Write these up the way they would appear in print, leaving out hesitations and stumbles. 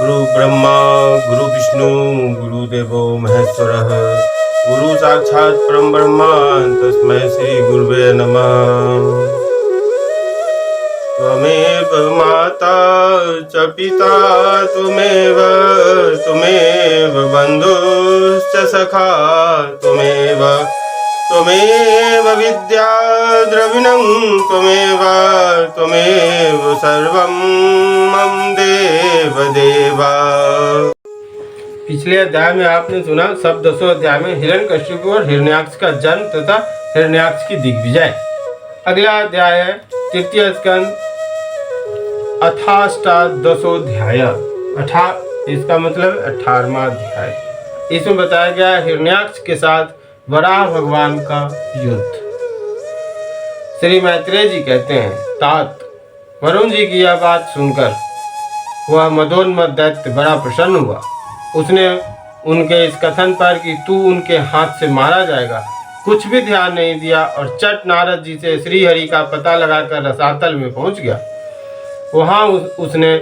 गुरु ब्रह्मा गुरु विष्णु गुरुदेवो महेश्वरः गुरु साक्षात् परम ब्रह्मा तस्मै श्री गुरुवे नमः। त्वमेव माता च पिता त्वमेव बन्धुश्च सखा त्वमेव विद्या द्रविणं त्वमेव सर्वं मम देव देवा। पिछले अध्याय में आपने सुना सब 10 अध्याय में हिरण्यकशिपु और हिरण्याक्ष का जन्म तथा हिरण्याक्ष की दिग्विजय। अगला अध्याय है तृतीय स्कंद अथाष्टादशोऽध्याय। इसका मतलब 18वां अध्याय। इसमें बताया गया हिरण्याक्ष के साथ वराह भगवान का युद्ध। श्री मैत्रेय जी कहते हैं, तात वरुण जी की यह बात सुनकर वह मदोन्मत्त दैत्य बड़ा प्रसन्न हुआ। उसने उनके इस कथन पर कि तू उनके हाथ से मारा जाएगा कुछ भी ध्यान नहीं दिया और चट नारद जी से श्री हरि का पता लगाकर रसातल में पहुंच गया। वहां उसने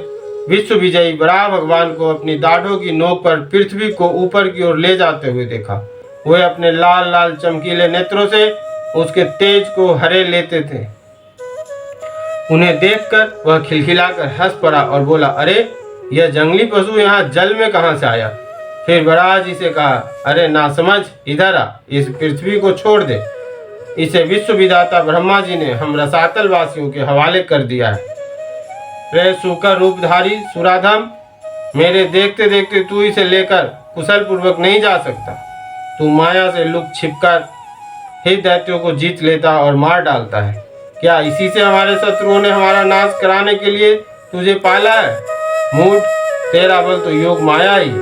विश्व विजयी वराह भगवान को अपनी दाढ़ों की नोक पर पृथ्वी को ऊपर की ओर ले जाते हुए देखा। वे अपने लाल लाल चमकीले नेत्रों से उसके तेज को हरे लेते थे। उन्हें देखकर वह खिलखिलाकर हंस पड़ा और बोला, अरे यह जंगली पशु यहाँ जल में कहाँ से आया? फिर वराह जी से कहा, अरे नासमझ, इधर आ, इस पृथ्वी को छोड़ दे। इसे विश्व विधाता ब्रह्मा जी ने हम रसातल वासियों के हवाले कर दिया है। रे सूकर रूपधारी सुराधम, मेरे देखते देखते तू इसे लेकर कुशल पूर्वक नहीं जा सकता। तू माया से लुक छिपकर ही दैत्यों को जीत लेता और मार डालता है। क्या इसी से हमारे शत्रुओं ने हमारा नाश कराने के लिए तुझे पाला है? मूढ़, तेरा बल तो योग माया ही है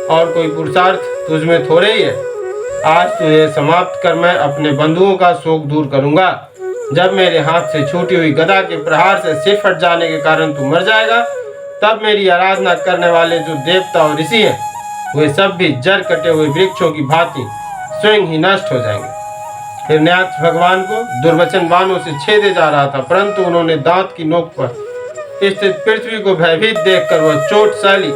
और कोई पुरुषार्थ तुझ में थोड़े ही है। आज तुझे समाप्त कर मैं अपने बंधुओं का शोक दूर करूंगा। जब मेरे हाथ से छूटी हुई गदा के प्रहार से सिर फट जाने के कारण तू मर जाएगा, तब मेरी आराधना करने वाले जो देवता और ऋषि हैं वे सब भी जड़ कटे हुए वृक्षों की भांति स्वयं ही नष्ट हो जाएंगे। हिरण्याक्ष भगवान को दुर्वचन बाणों से छेदे जा रहा था, परंतु उन्होंने दांत की नोक पर स्थित पृथ्वी को भयभीत देखकर वह चोट सहली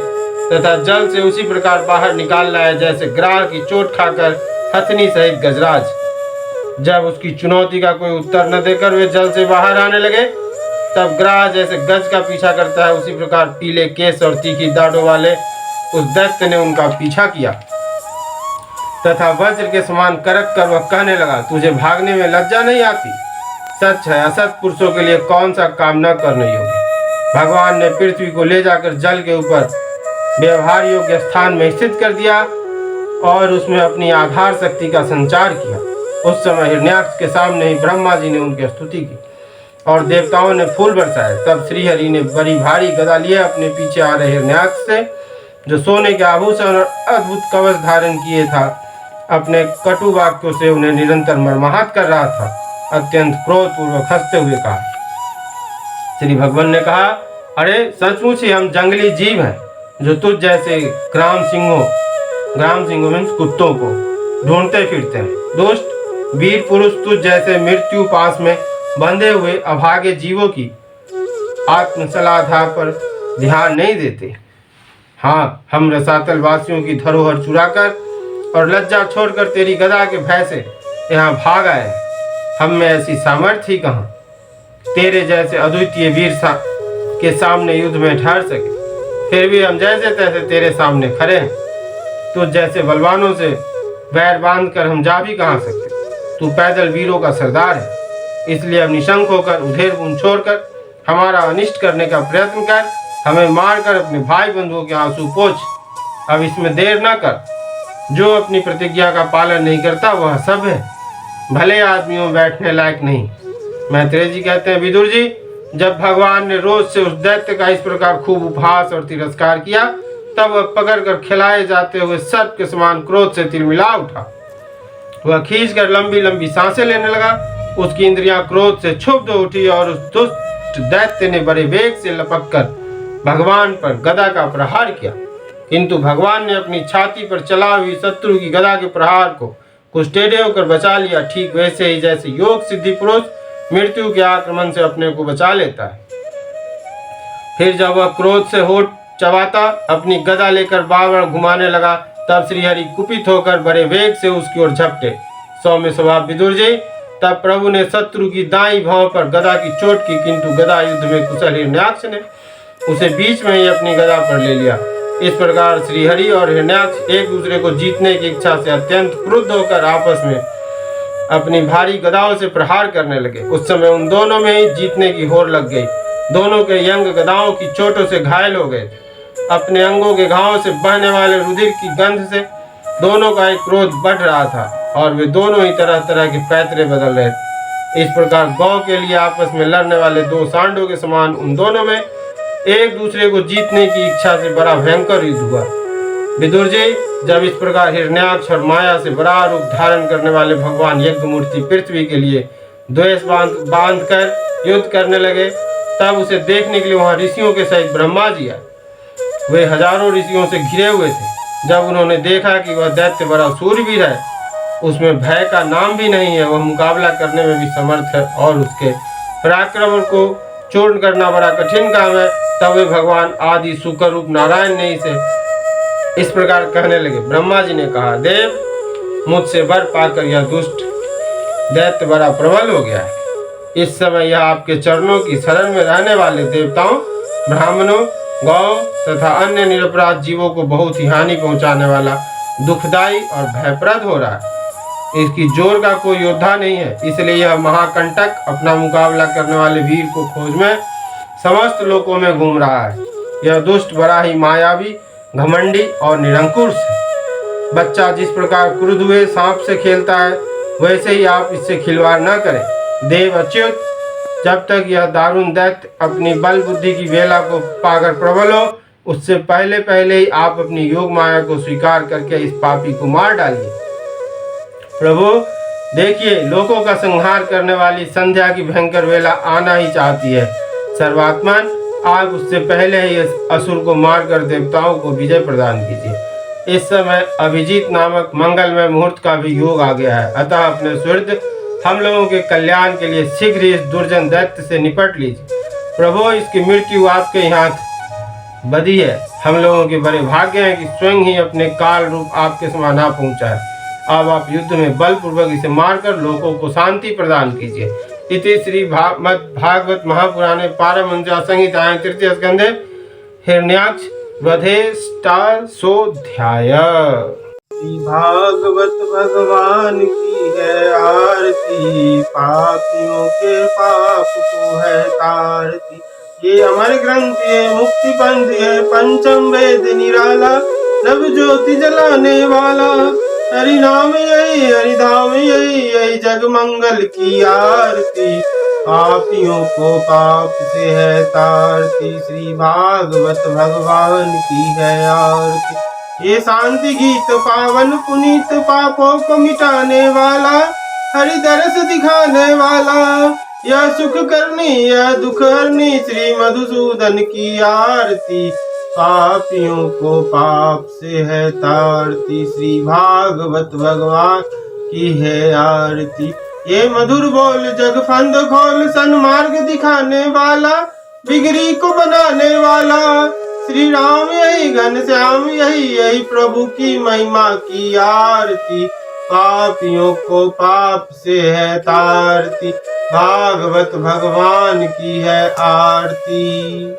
तथा जल से उसी प्रकार बाहर निकाल लाया जैसे ग्राह की चोट खाकर हथनी सहित गजराज। जब उसकी चुनौती का कोई उत्तर न देकर वे जल से बाहर आने लगे, तब ग्राह जैसे गज का पीछा करता है उसी प्रकार पीले केस और तीखी दाढ़ों वाले उस दैत्य ने उनका पीछा किया तथा वज्र के समान करक कर वह कहने लगा, तुझे भागने में लज्जा नहीं आती? सच है, असत पुरुषों के लिए कौन सा काम न करने योग्य। भगवान ने पृथ्वी को ले जाकर जल के ऊपर व्यवहार योग्य स्थान में स्थित कर दिया और उसमें अपनी आधार शक्ति का संचार किया। उस समय हिरण्याक्ष के सामने ही ब्रह्मा जी ने उनकी स्तुति की और देवताओं ने फूल बरसाए। तब श्री हरि ने बड़ी भारी गदा लिए अपने पीछे आ रहे हिरण्याक्ष से, जो सोने के आभूषण और अद्भुत कवच धारण किए था, अपने कटु वाक्यों से उन्हें निरंतर मर्माहत कर रहा था। अत्यंत क्रोधपूर्वक हंसते हुए कहा, श्री भगवान ने कहा, अरे सचमुच ही हम जंगली जीव हैं जो तुझ जैसे ग्राम सिंहों मीन्स कुत्तों को ढूंढते फिरते हैं। दुष्ट वीर पुरुष तुझ जैसे मृत्यु पास में बंधे हुए अभागे जीवों की आत्मसलाधा पर ध्यान नहीं देते। हाँ, हम रसातल वासियों की धरोहर चुराकर और लज्जा छोड़कर तेरी गदा के भय से यहाँ भाग आए। हम में ऐसी सामर्थ्य ही कहाँ तेरे जैसे अद्वितीय वीर के सामने युद्ध में ठहर सके। फिर भी हम जैसे तैसे तेरे सामने खड़े हैं। तुझ जैसे बलवानों से बैर बांध कर हम जा भी कहाँ सकते। तू पैदल वीरों का सरदार है, इसलिए अब निशंक होकर उधेर गुण छोड़कर हमारा अनिष्ट करने का प्रयत्न कर, हमें मारकर अपने भाई बंधुओं के आंसू पोंछ। अब इसमें देर न कर। जो अपनी प्रतिज्ञा का पालन नहीं करता वह सब है भले आदमियों बैठने लायक नहीं। मैत्रेय जी कहते हैं, विदुर जी, जब भगवान ने रोज से उस दैत्य का इस प्रकार खूब उपहास और तिरस्कार किया, तब वह पकड़ कर खिलाए जाते हुए सर्प के समान क्रोध से तिलमिला उठा। वह खींचकर लंबी लंबी सांसें लेने लगा। उसकी इंद्रियां क्रोध से क्षुब्ध हो उठी और उस दुष्ट दैत्य ने बड़े वेग से लपक कर भगवान पर गदा का प्रहार किया, किंतु भगवान ने अपनी छाती पर चला हुई शत्रु की गदा के प्रहार को कुछ टेढ़े होकर बचा लिया, ठीक वैसे ही जैसे योग सिद्धि पुरुष मृत्यु के आक्रमण से अपने को बचा लेता है। फिर जब वह क्रोध से होठ चबाता अपनी गदा लेकर बार घुमाने लगा। तब श्रीहरि कुपित होकर बड़े वेग से उसकी ओर झपटे। सौम्य स्वभाव विदुर जी, तब प्रभु ने शत्रु की दाई भाव पर गदा की चोट की, किंतु गदा युद्ध में कुशल हिरण्याक्ष ने उसे बीच में ही अपनी गदा पर ले लिया। इस प्रकार श्रीहरि और हिरण्याक्ष एक दूसरे को जीतने की इच्छा से अत्यंत क्रुद्ध होकर आपस में अपनी भारी गदाओं से प्रहार करने लगे। उस समय उन दोनों में ही जीतने की होड़ लग गई। दोनों के यंग गदाओं की चोटों से घायल हो गए थे। अपने अंगों के घावों से बहने वाले रुधिर की गंध से दोनों का एक क्रोध बढ़ रहा था और वे दोनों ही तरह तरह के पैतरे बदल रहे थे। इस प्रकार गौ के लिए आपस में लड़ने वाले दो सांडों के समान उन दोनों में एक दूसरे को जीतने की इच्छा से बड़ा भयंकर युद्ध हुआ। विदुर जी, जब इस प्रकार हिरण्याक्ष और माया से बड़ा रूप धारण करने वाले भगवान यज्ञ मूर्ति पृथ्वी के लिए द्वेष बांध कर युद्ध करने लगे, तब उसे देखने के लिए वहां ऋषियों के सहित ब्रह्मा जी आए। वे हजारों ऋषियों से घिरे हुए थे। जब उन्होंने देखा कि वह दैत्य बड़ा सूरवीर है, उसमें भय का नाम भी नहीं है, वह मुकाबला करने में भी समर्थ है और उसके पराक्रम को चूर्ण करना बड़ा कठिन काम है, तब वे भगवान आदि शुक्र रूप नारायण ने इसे इस प्रकार कहने लगे। ब्रह्मा जी ने कहा, देव, मुझसे वर पाकर यह दुष्ट दैत्य बड़ा प्रबल हो गया है। इस समय यह आपके चरणों की शरण में रहने वाले देवताओं, ब्राह्मणों, गौ तथा अन्य निरपराध जीवों को बहुत ही हानि पहुंचाने वाला, दुखदायी और भयप्रद हो रहा है। इसकी जोर का कोई योद्धा नहीं है, इसलिए यह महाकंटक अपना मुकाबला करने वाले वीर को खोज में समस्त लोकों में घूम रहा है। यह दुष्ट बड़ा ही मायावी, घमंडी और निरंकुश है। बच्चा जिस प्रकार क्रुद्ध हुए सांप से खेलता है, वैसे ही आप इससे खिलवाड़ न करें। देव अच्युत, जब तक यह दारुण दैत्य अपनी बल बुद्धि की वेला को पाकर प्रबल हो, उससे पहले पहले ही आप अपनी योग माया को स्वीकार करके इस पापी को मार डालिए। प्रभु देखिए, लोगों का संहार करने वाली संध्या की भयंकर वेला आना ही चाहती है। सर्वात्मन, आप उससे पहले ही इस असुर को मारकर देवताओं को विजय प्रदान कीजिए। इस समय अभिजीत नामक मंगलमय मुहूर्त का भी योग आ गया है, अतः अपने सुहृद हम लोगों के कल्याण के लिए शीघ्र ही इस दुर्जन दैत्य से निपट लीजिए। प्रभु, इसकी मृत्यु आपके ही हाथ बदी है। हम लोगों के बड़े भाग्य हैं कि स्वयं ही अपने काल रूप आपके समान आ पहुंचा है। अब आप युद्ध में बलपूर्वक इसे मारकर लोगों को शांति प्रदान कीजिए। इति श्री भागवत महापुराणे पारमहंस्यां संहितायां तृतीय स्कंधे हिरण्याक्ष वधेष्टादशोऽध्याय। भागवत भगवान की है आरती, पापियों के पाप को है तारती। ये अमर ग्रंथ, ये मुक्ति पंथ, ये पंचम वेद निराला, नव ज्योति जलाने वाला। हरि नाम यही, हरि धाम यही, यही जग मंगल की आरती। पापियों को पाप से है तारती, श्री भागवत भगवान की है आरती। ये शांति गीत पावन पुनीत, पापों को मिटाने वाला, हरि दरस दिखाने वाला। यह सुख करनी, यह दुख हरनी, श्री मधुसूदन की आरती। पापियों को पाप से है तारती, श्री भागवत भगवान की है आरती। ये मधुर बोल जग फंद खोल, सन्मार्ग दिखाने वाला, बिगड़ी को बनाने वाला। श्री राम यही, घनश्याम यही, यही प्रभु की महिमा की आरती। पापियों को पाप से है तारती, भागवत भगवान की है आरती।